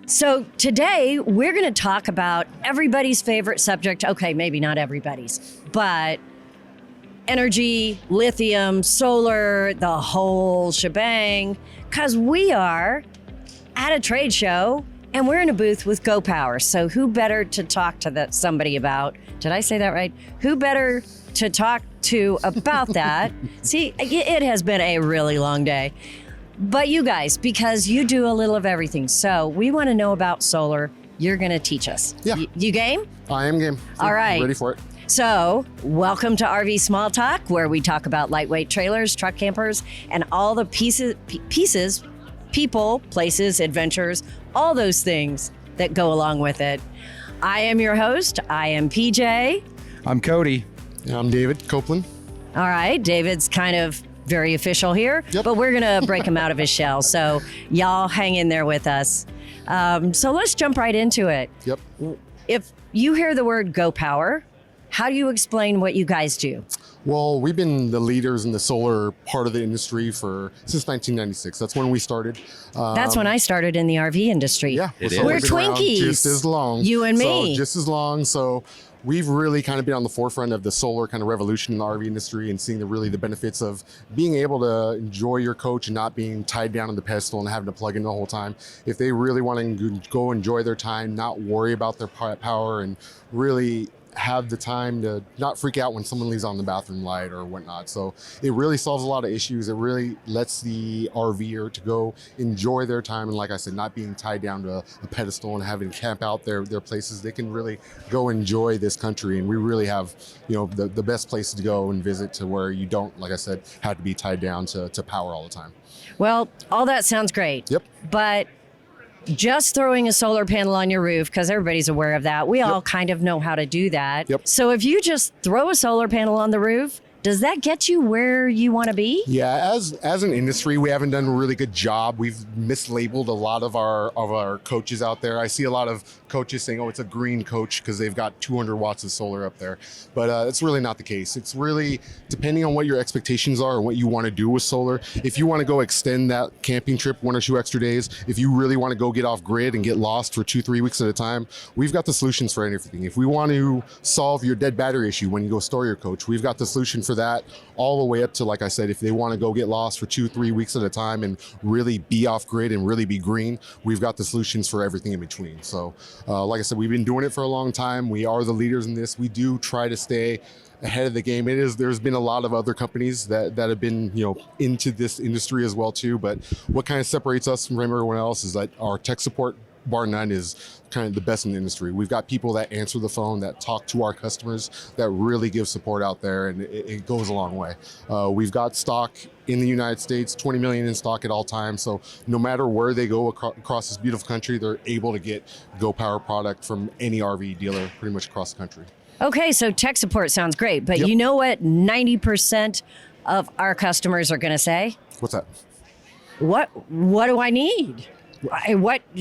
So today we're going to talk about everybody's favorite subject. Okay, maybe not everybody's, but energy, lithium, solar, the whole shebang, because we are at a trade show and we're in a booth with Go Power. So who better to talk to somebody about? Did I say that right? Who better to talk to about that? See, it has been a really long day. But you guys, because you do a little of everything. So we want to know about solar. You're going to teach us. Yeah. You game? I am game. All right. Ready for it. So welcome to RV Small Talk, where we talk about lightweight trailers, truck campers, and all the pieces, people, places, adventures, all those things that go along with it. I am your host. I am PJ. I'm Cody. Yeah, I'm David Copeland. All right. David's kind of very official here, but we're going to break him out of his shell. So y'all hang in there with us. So let's jump right into it. Yep. If you hear the word Go Power, how do you explain what you guys do? Well, we've been the leaders in the solar part of the industry since 1996. That's when we started. That's when I started in the RV industry. Yeah. It is. We're We've been around Twinkies. just as long. You and me. So just as long. So we've really kind of been on the forefront of the solar kind of revolution in the RV industry and seeing the benefits of being able to enjoy your coach and not being tied down on the pedestal and having to plug in the whole time. If they really want to go enjoy their time, not worry about their power, and really have the time to not freak out when someone leaves on the bathroom light or whatnot. So it really solves a lot of issues. It really lets the RVer to go enjoy their time. And like I said, not being tied down to a pedestal and having to camp out their places. They can really go enjoy this country. And we really have, the best places to go and visit to where you don't, like I said, have to be tied down to power all the time. Well, all that sounds great. Yep. But just throwing a solar panel on your roof, because everybody's aware of that. We all kind of know how to do that. Yep. So if you just throw a solar panel on the roof, does that get you where you want to be? Yeah, as an industry, we haven't done a really good job. We've mislabeled a lot of our coaches out there. I see a lot of coaches saying, "Oh, it's a green coach" because they've got 200 watts of solar up there. But it's really not the case. It's really depending on what your expectations are and what you want to do with solar. If you want to go extend that camping trip 1 or 2 extra days, if you really want to go get off grid and get lost for 2-3 weeks at a time, we've got the solutions for everything. If we want to solve your dead battery issue when you go store your coach, we've got the solution for that, all the way up to, like I said, if they want to go get lost for 2-3 weeks at a time and really be off grid and really be green, we've got the solutions for everything in between. So like I said, we've been doing it for a long time. We are the leaders in this. We do try to stay ahead of the game. There's been a lot of other companies that have been into this industry as well too, but what kind of separates us from everyone else is that our tech support, bar none, is kind of the best in the industry. We've got people that answer the phone, that talk to our customers, that really give support out there, and it goes a long way. We've got stock in the United States, 20 million in stock at all times. So no matter where they go across this beautiful country, they're able to get Go Power product from any RV dealer pretty much across the country. Okay, so tech support sounds great, but you know what 90% of our customers are going to say? What's that? What do I need?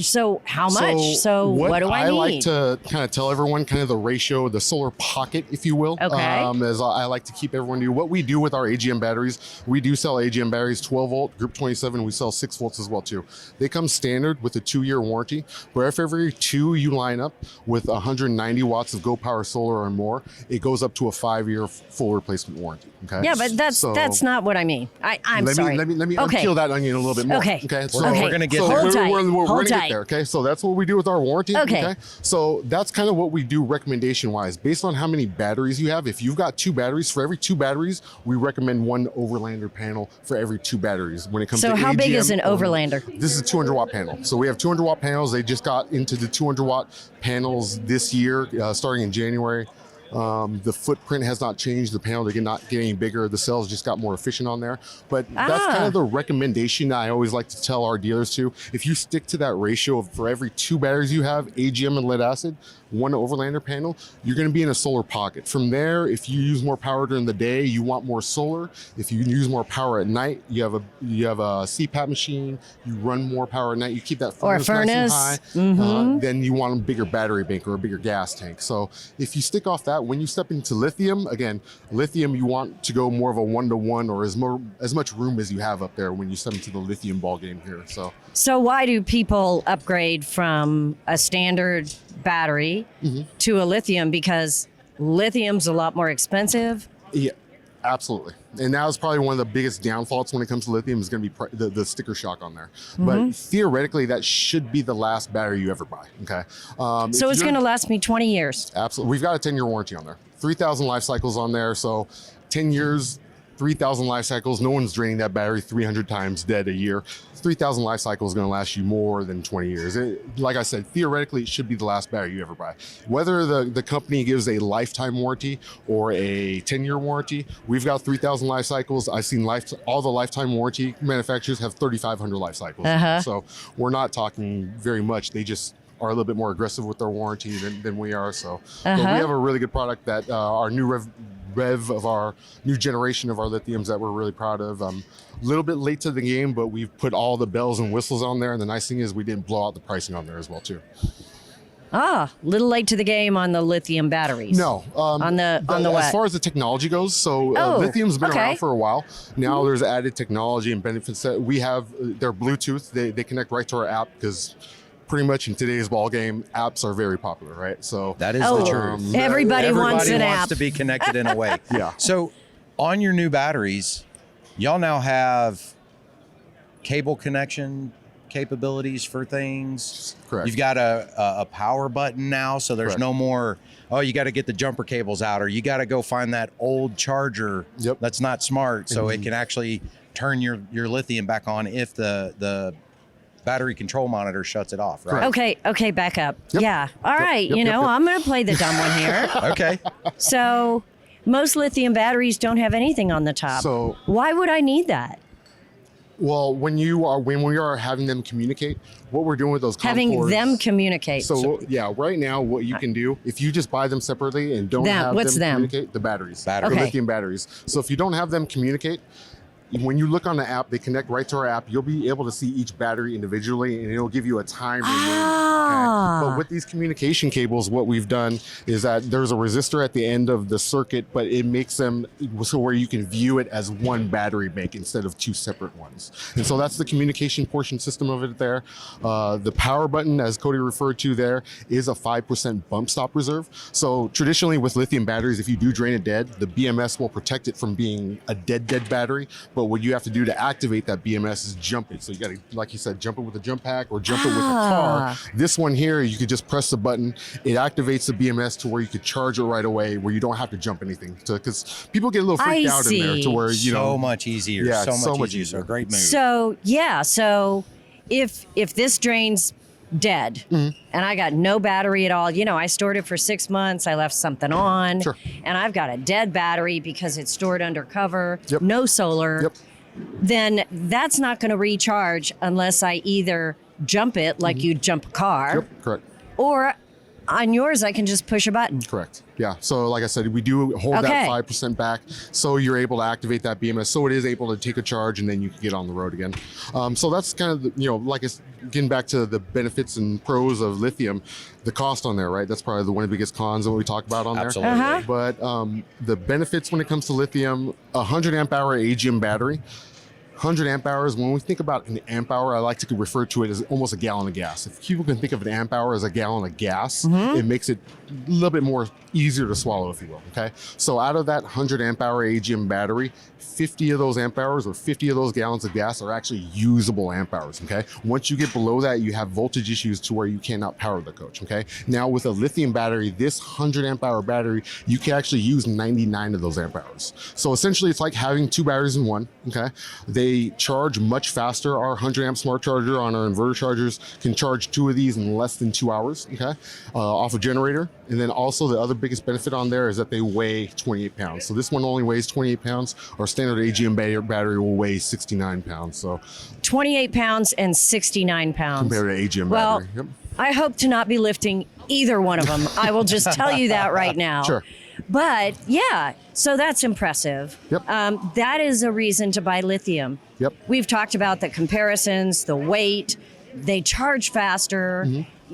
So how much? So what do I need? I like to kind of tell everyone kind of the ratio, the solar pocket, if you will. Okay. As I like to keep everyone do. What we do with our AGM batteries, we do sell AGM batteries, 12 volt, group 27. We sell 6 volts as well too. They come standard with a 2-year warranty. Where if every 2 you line up with 190 watts of Go Power solar or more, it goes up to a 5-year full replacement warranty. Okay. Yeah, but that's not what I mean. I'm sorry. Let me peel that onion a little bit more. Okay. So we're going to get Hold there. tight. We're Hold going to tight. get there. Okay. So that's what we do with our warranty. Okay. So that's kind of what we do recommendation wise, based on how many batteries you have. If you've got 2 batteries, for every 2 batteries, we recommend 1 overlander panel for every 2 batteries. When it comes to how big is an AGM, overlander? This is a 200 watt panel. So we have 200 watt panels. They just got into the 200 watt panels this year, starting in January. The footprint has not changed. The panel did not get any bigger. The cells just got more efficient on there. But that's kind of the recommendation I always like to tell our dealers too. If you stick to that ratio of for every 2 batteries you have, AGM and lead acid, one overlander panel, you're going to be in a solar pocket. From there, if you use more power during the day, you want more solar. If you use more power at night, you have a CPAP machine, you run more power at night, you keep that furnace nice and high, then you want a bigger battery bank or a bigger gas tank. So if you stick off that, when you step into lithium, again, lithium, you want to go more of a 1-to-1 or as much room as you have up there when you step into the lithium ball game here. So why do people upgrade from a standard battery to a lithium? Because lithium's a lot more expensive. Yeah, absolutely. And that was probably one of the biggest downfalls when it comes to lithium is going to be the sticker shock on there. But theoretically, that should be the last battery you ever buy. Okay. So it's going to last me 20 years. Absolutely. We've got a 10-year warranty on there. 3,000 life cycles on there. So 10 years, 3,000 life cycles. No one's draining that battery 300 times dead a year. 3,000 life cycles is going to last you more than 20 years. Like I said, theoretically, it should be the last battery you ever buy. Whether the company gives a lifetime warranty or a 10-year warranty, we've got 3,000 life cycles. I've seen all the lifetime warranty manufacturers have 3,500 life cycles. So we're not talking very much. They just are a little bit more aggressive with their warranty than we are. So but we have a really good product that our new rev of our new generation of our lithiums that we're really proud of. A little bit late to the game, but we've put all the bells and whistles on there. And the nice thing is we didn't blow out the pricing on there as well too. Little late to the game on the lithiim batteries. No, on the what? As far as the technology goes, so lithium's been around for a while. Now there's added technology and benefits that we have. They're Bluetooth. They connect right to our app because pretty much in today's ball game, apps are very popular, right? So that is the truth. Everybody wants an wants app to be connected in a way. Yeah. So on your new batteries, y'all now have cable connection capabilities for things. Correct. You've got a power button now, so there's no more, oh, you got to get the jumper cables out, or you got to go find that old charger that's not smart, so it can actually turn your lithium back on if the battery control monitor shuts it off, right? Okay, back up. Yeah. All right, I'm going to play the dumb one here. Okay. So most lithium batteries don't have anything on the top. So why would I need that? Well, when we are having them communicate, what we're doing with those having them communicate. So yeah, right now what you can do if you just buy them separately and don't have them communicate, the batteries, the lithium batteries. So if you don't have them communicate, when you look on the app, they connect right to our app. You'll be able to see each battery individually, and it'll give you a time remaining. But with these communication cables, what we've done is that there's a resistor at the end of the circuit, but it makes them so where you can view it as one battery bank instead of two separate ones. And so that's the communication portion system of it there. The power button, as Cody referred to there, is a 5% bump stop reserve. So traditionally with lithium batteries, if you do drain it dead, the BMS will protect it from being a dead battery. But what you have to do to activate that BMS is jump it. So you got to, like you said, jump it with a jump pack or jump it with a car. This one here, you could just press the button. It activates the BMS to where you could charge it right away, where you don't have to jump anything. Because people get a little freaked out in there to where, so much easier. Yeah, so much easier. Great move. So if this drains dead and I got no battery at all, I stored it for 6 months, I left something on, and I've got a dead battery because it's stored under cover, no solar, then that's not going to recharge unless I either jump it like you'd jump a car, correct, or on yours I can just push a button. Correct. Yeah. So like I said, we do hold that 5% back, so you're able to activate that BMS, so it is able to take a charge, and then you can get on the road again. So that's kind of getting back to the benefits and pros of lithium, the cost on there, right? That's probably one of the biggest cons that we talk about on there. But the benefits when it comes to lithium, 100 amp hour AGM battery. 100 amp hours, when we think about an amp hour, I like to refer to it as almost a gallon of gas. If people can think of an amp hour as a gallon of gas, it makes it a little bit more easier to swallow, if you will, okay? So out of that 100 amp hour AGM battery, 50 of those amp hours or 50 of those gallons of gas are actually usable amp hours, okay? Once you get below that, you have voltage issues to where you cannot power the coach, okay? Now with a lithium battery, this 100 amp hour battery, you can actually use 99 of those amp hours. So essentially it's like having two batteries in one, okay? They charge much faster. Our 100 amp smart charger on our inverter chargers can charge 2 of these in less than 2 hours, okay? Off a generator. And then also the other biggest benefit on there is that they weigh 28 pounds. So this one only weighs 28 pounds. Our standard AGM battery will weigh 69 pounds. So 28 pounds and 69 pounds. Compared to AGM battery. I hope to not be lifting either one of them. I will just tell you that right now. Sure. But yeah, so that's impressive. Yep. That is a reason to buy lithium. Yep. We've talked about the comparisons, the weight, they charge faster.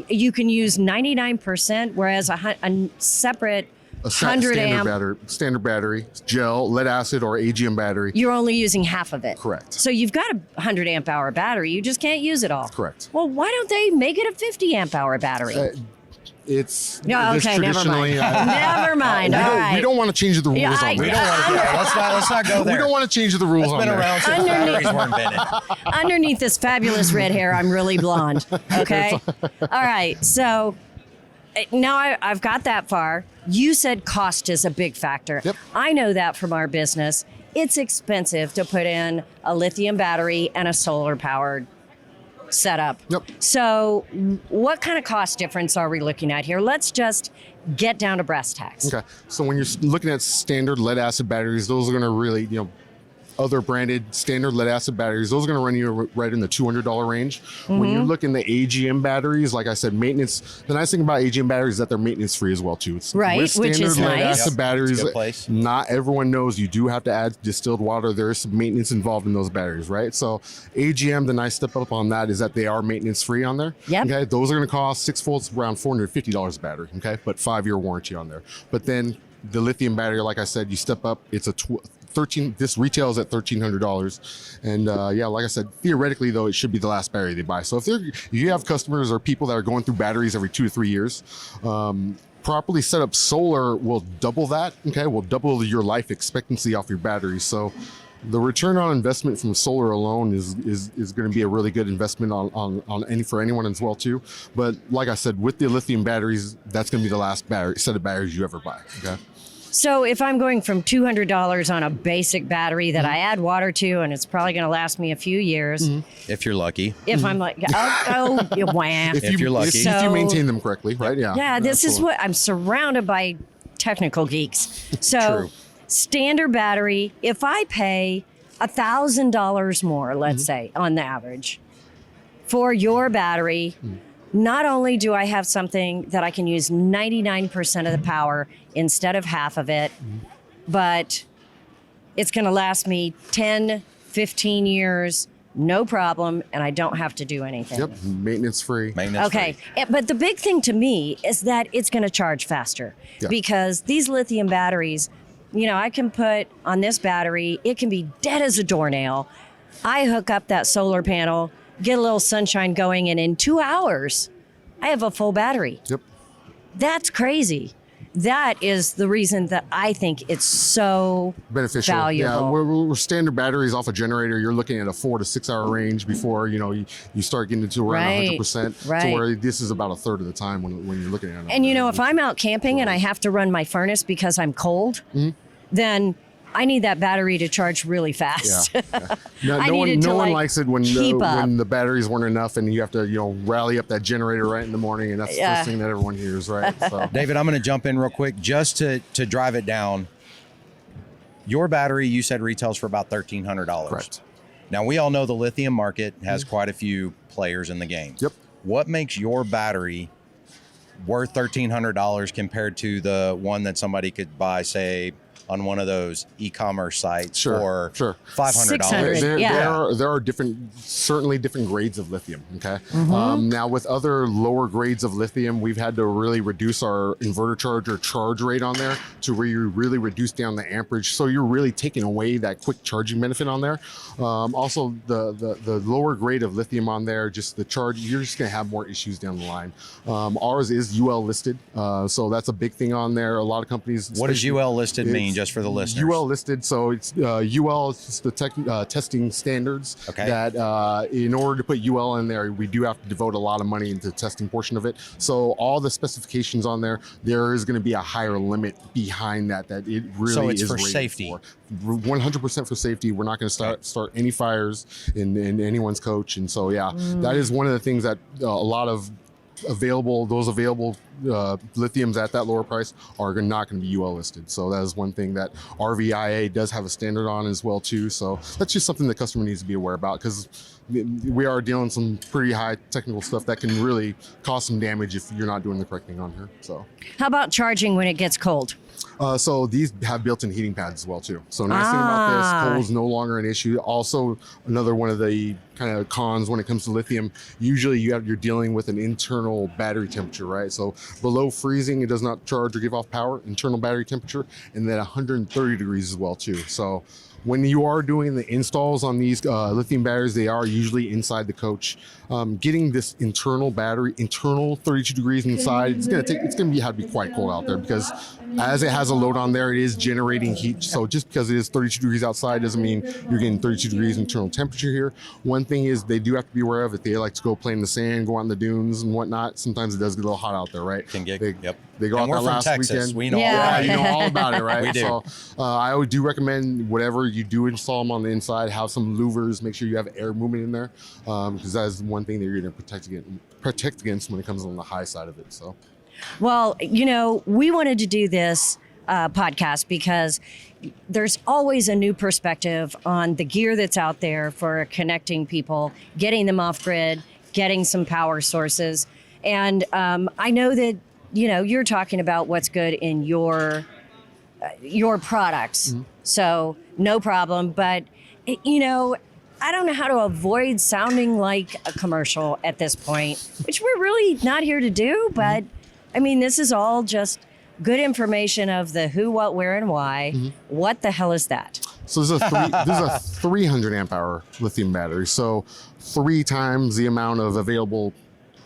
You can use 99%, whereas a separate 100 amp, standard battery, gel, lead acid, or AGM battery. you're only using half of it. Correct. So you've got a 100 amp hour battery, you just can't use it all. Correct. Well, why don't they make it a 50 amp hour battery? It's No, this okay, never mind. traditionally, Never mind. All right. we don't want to change the rules Yeah, on We that. don't want to. Let's not go there. We don't want to change the rules It's on been that. around since Underneath- batteries were invented. Underneath this fabulous red hair, I'm really blonde. Okay. All right. So now I've got that far. You said cost is a big factor. Yep. I know that from our business. It's expensive to put in a lithium battery and a solar powered setup. Yep. So what kind of cost difference are we looking at here? Let's just get down to brass tacks. Okay, so when you're looking at standard lead acid batteries, those are going to really, other branded standard lead acid batteries, those are going to run you right in the $200 range. When you look in the AGM batteries, like I said, maintenance. The nice thing about AGM batteries is that they're maintenance free as well too. It's Right, with which is standard lead nice. acid Yep, batteries. it's a good place. Not everyone knows you do have to add distilled water. There is some maintenance involved in those batteries, right? So AGM, the nice step up on that is that they are maintenance free on there. Yep. Okay, those are going to cost 6 volts around $450 a battery. Okay, but 5-year warranty on there. But then the lithium battery, like I said, you step up. It's a 13. This retails at $1,300, and yeah, like I said, theoretically though, it should be the last battery they buy. So if you have customers or people that are going through batteries every 2 to 3 years, properly set up solar will double that. Okay, will double your life expectancy off your batteries. So the return on investment from solar alone is going to be a really good investment for anyone as well too. But like I said, with the lithium batteries, that's going to be the last set of batteries you ever buy. Okay. So if I'm going from $200 on a basic battery that I add water to, and it's probably going to last me a few years, If you're lucky. if I'm like, oh, wham. If you're lucky. if So- you maintain them correctly, right? Yeah. Yeah, this is Absolutely. what I'm surrounded by technical geeks. So True. standard battery, if I pay $1,000 more, let's say on the average, for your battery, not only do I have something that I can use 99% of the power instead of half of it, but it's going to last me 10, 15 years, no problem, and I don't have to do anything. Yep. Maintenance free. Maintenance Okay, free. but the big thing to me is that it's going to charge faster Yeah. because these lithium batteries, I can put on this battery, it can be dead as a doornail. I hook up that solar panel, get a little sunshine going, and in 2 hours, I have a full battery. Yep. That's crazy. That is the reason that I think it's so Beneficial. valuable. Yeah, we're standard batteries off a generator. You're looking at a 4 to 6 hour range before you start getting into around Right, 100%. right. To where this is about a third of the time when you're looking at it. And if I'm out camping and I have to run my furnace because I'm cold, then I need that battery to charge really fast. Yeah. No, I no one, needed to, no one like, likes it when keep up. when the batteries weren't enough and you have to rally up that generator right in the morning, and that's the Yeah. first thing that everyone hears, right? So David, I'm going to jump in real quick just to drive it down. Your battery, you said, retails for about $1,300. correct. Now, we all know the lithium market has quite a few players in the game. Yep. What makes your battery worth $1,300 compared to the one that somebody could buy, say, on one of those e-commerce sites for Sure. $500? $600. There are certainly different grades of lithium. Okay. Now with other lower grades of lithium, we've had to really reduce our inverter charge rate on there to where you really reduce down the amperage. So you're really taking away that quick charging benefit on there. Also, the lower grade of lithium on there, just the charge, you're just going to have more issues down the line. Ours is UL listed, so that's a big thing on there. A lot of companies. What does UL listed mean, just for the listeners? UL listed, so it's UL is just the testing standards. Okay. That in order to put UL in there, we do have to devote a lot of money into the testing portion of it. So all the specifications on there is going to be a higher limit behind that it really So it's is for rated safety. for. 100% for safety. We're not going to start any fires in anyone's coach, and so that is one of the things that a lot of available lithiums at that lower price are not going to be UL listed. So that is one thing that RVIA does have a standard on as well too. So that's just something the customer needs to be aware about, because we are dealing some pretty high technical stuff that can really cause some damage if you're not doing the correct thing on here. So, how about charging when it gets cold? So these have built-in heating pads as well too. So nice thing about this, cold is no longer an issue. Also, another one of the kind of cons when it comes to lithium, usually you're dealing with an internal battery temperature, right? So below freezing, it does not charge or give off power, internal battery temperature, and then 130 degrees as well too. So when you are doing the installs on these lithium batteries, they are usually inside the coach. Getting this internal battery, internal 32 degrees inside, it's gonna have to be quite cold out there, because as it has a load on there, it is generating heat. So just because it is 32 degrees outside doesn't mean you're getting 32 degrees internal temperature here. One thing is they do have to be aware of it. They like to go play in the sand, go out in the dunes and whatnot. Sometimes it does get a little hot out there, right? Can get, They go out we're there from last Texas. weekend. We know Yeah. all You about know all about it, right? We do. So I would do recommend whatever you do install them on the inside, have some louvers, make sure you have air movement in there, because that is one thing that you're going to protect against when it comes on the high side of it. So, Well, we wanted to do this podcast because there's always a new perspective on the gear that's out there for connecting people, getting them off grid, getting some power sources. And I know that, you're talking about what's good in your products. Mm-hmm. So no problem. But, I don't know how to avoid sounding like a commercial at this point, which we're really not here to do. But I mean, this is all just good information of the who, what, where, and why. Mm-hmm. What the hell is that? So this is a 300 amp hour lithium battery. So 3 times the amount of available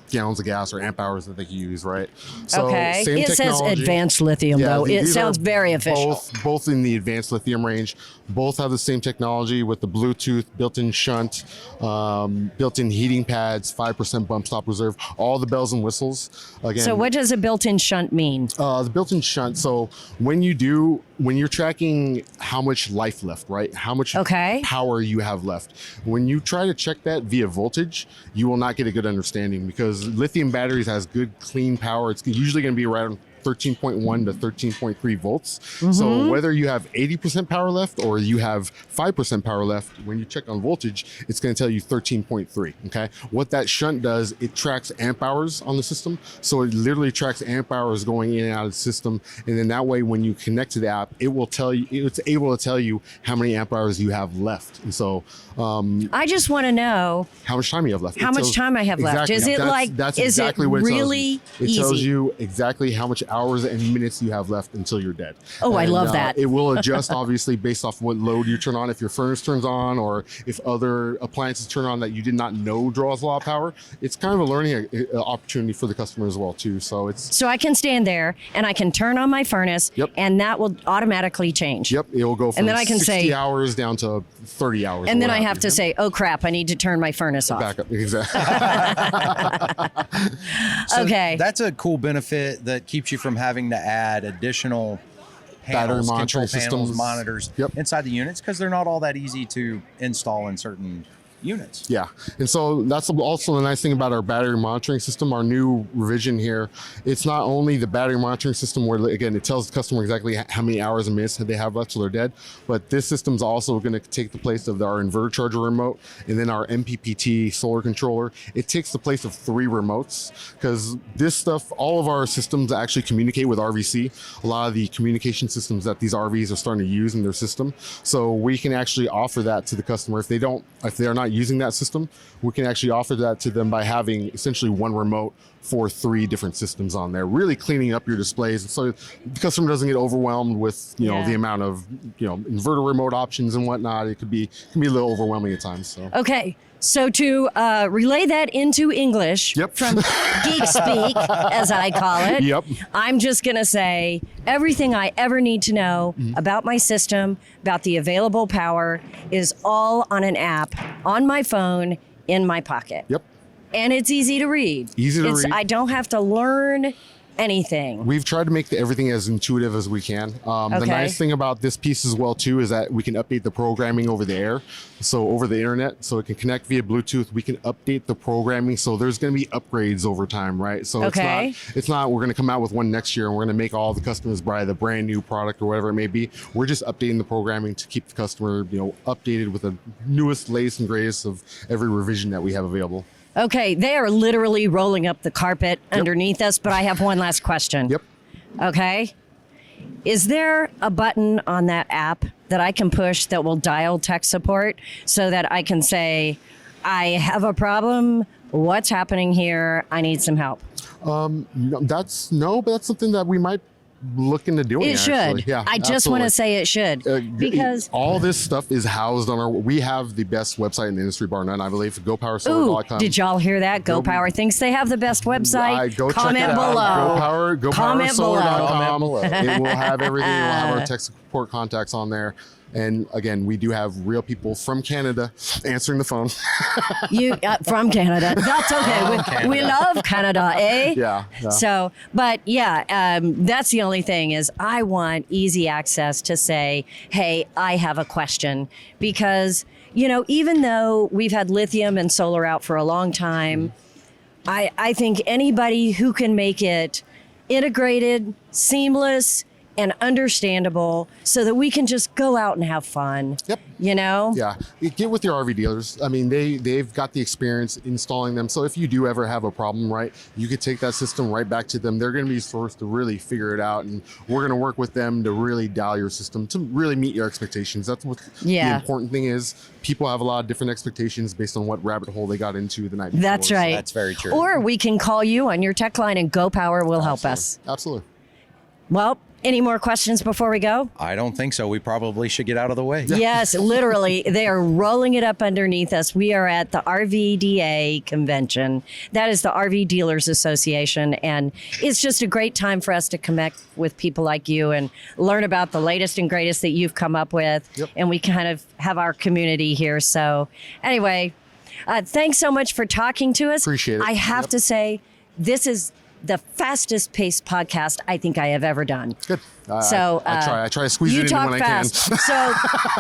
gallons of gas or amp hours that they can use, right? So okay. Same it technology. Says advanced lithium, though. It sounds very official. Both in the advanced lithium range. Both have the same technology with the Bluetooth, built-in shunt, built-in heating pads, 5% bump stop reserve, all the bells and whistles. Again, so what does a built-in shunt mean? The built-in shunt. So when you're tracking how much life left, right? How much power you have left. When you try to check that via voltage, you will not get a good understanding, because lithium batteries has good clean power. It's usually going to be around 13.1 to 13.3 volts. Mm-hmm. So whether you have 80% power left or you have 5% power left, when you check on voltage, it's going to tell you 13.3. Okay. What that shunt does, it tracks amp hours on the system. So it literally tracks amp hours going in and out of the system. And then that way, when you connect to the app, it will tell you, it's able to tell you how many amp hours you have left. And so I just want to know how much time you have left. How much time I have left. Is it that's exactly what it really tells you. It tells you exactly how much hours and minutes you have left until you're dead. Oh, I love that. It will adjust obviously based off what load you turn on. If your furnace turns on or if other appliances turn on that you did not know draws a lot of power, it's kind of a learning opportunity for the customer as well too. So I can stand there and I can turn on my furnace, and that will automatically change. Yep, it will go from and then I can 60 hours down to 30 hours. And then I have to say, oh crap, I need to turn my furnace off. Back up, exactly. So okay. That's a cool benefit that keeps you from having to add additional panels, control panels, monitors inside the units, because they're not all that easy to install in certain units. Yeah, and so that's also the nice thing about our battery monitoring system, our new revision here. It's not only the battery monitoring system where, again, it tells the customer exactly how many hours and minutes they have left till they're dead, but this system's also going to take the place of our inverter charger remote and then our MPPT solar controller. It takes the place of 3 remotes, because this stuff, all of our systems actually communicate with RVC, a lot of the communication systems that these RVs are starting to use in their system. So we can actually offer that to the customer. If they are not using that system, we can actually offer that to them by having essentially 1 remote for 3 different systems on there, really cleaning up your displays so the customer doesn't get overwhelmed with the amount of inverter remote options and whatnot. It can be a little overwhelming at times. So okay. So to relay that into English from geek speak, as I call it, I'm just going to say everything I ever need to know about my system, about the available power, is all on an app on my phone in my pocket. Yep. And it's easy to read. Easy to read. I don't have to learn anything? We've tried to make everything as intuitive as we can. The nice thing about this piece as well too is that we can update the programming over the air, so over the internet, so it can connect via Bluetooth. We can update the programming, so there's going to be upgrades over time, right? So it's not we're going to come out with one next year and we're going to make all the customers buy the brand new product or whatever it may be. We're just updating the programming to keep the customer, updated with the newest, latest, and greatest of every revision that we have available. Okay, they are literally rolling up the carpet underneath us, but I have one last question. Yep. Okay. Is there a button on that app that I can push that will dial tech support so that I can say, I have a problem, what's happening here, I need some help? No, but that's something that we might look into doing. It should. Yeah, I just want to say it should, because all this stuff is housed on we have the best website in the industry, bar none, I believe. GoPowerSolar.com. Did y'all hear that? GoPower thinks they have the best website. Go Comment check it below. Out. GoPowerSolar.com. Below. It will have everything. It will have our tech support contacts on there. And again, we do have real people from Canada answering the phone. You from Canada? That's okay. We love Canada, eh? Yeah. So, but yeah, that's the only thing is I want easy access to say, hey, I have a question, because even though we've had lithium and solar out for a long time, I think anybody who can make it integrated, seamless, and understandable so that we can just go out and have fun. Yep. Yeah. Get with your RV dealers. I mean, they've got the experience installing them. So if you do ever have a problem, right, you could take that system right back to them. They're going to be sourced to really figure it out. And we're going to work with them to really dial your system to really meet your expectations. That's what the important thing is. People have a lot of different expectations based on what rabbit hole they got into the night before. That's right. That's very true. Or we can call you on your tech line and GoPower will help us. Absolutely. Well, any more questions before we go? I don't think so. We probably should get out of the way. Yes, literally. They are rolling it up underneath us. We are at the RVDA convention. That is the RV Dealers Association. And it's just a great time for us to connect with people like you and learn about the latest and greatest that you've come up with. Yep. And we kind of have our community here. So anyway, thanks so much for talking to us. Appreciate it. I have to say, this is the fastest paced podcast I think I have ever done. Good. So I try to squeeze it in when I can. So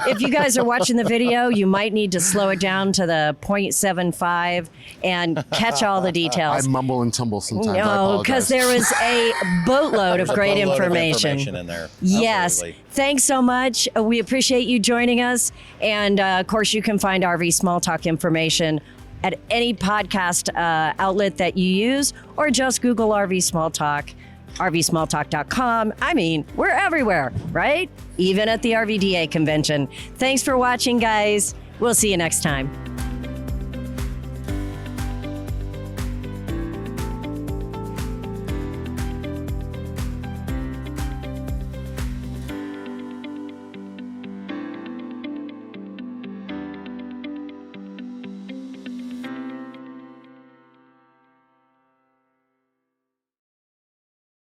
if you guys are watching the video, you might need to slow it down to the 0.75 and catch all the details. I mumble and tumble sometimes. I No, apologize. because there was a boatload of great information. In there. Yes. Absolutely. Thanks so much. We appreciate you joining us. And of course, you can find RV Small Talk information at any podcast outlet that you use, or just Google RV Small Talk, rvsmalltalk.com. I mean, we're everywhere, right? Even at the RVDA convention. Thanks for watching, guys. We'll see you next time.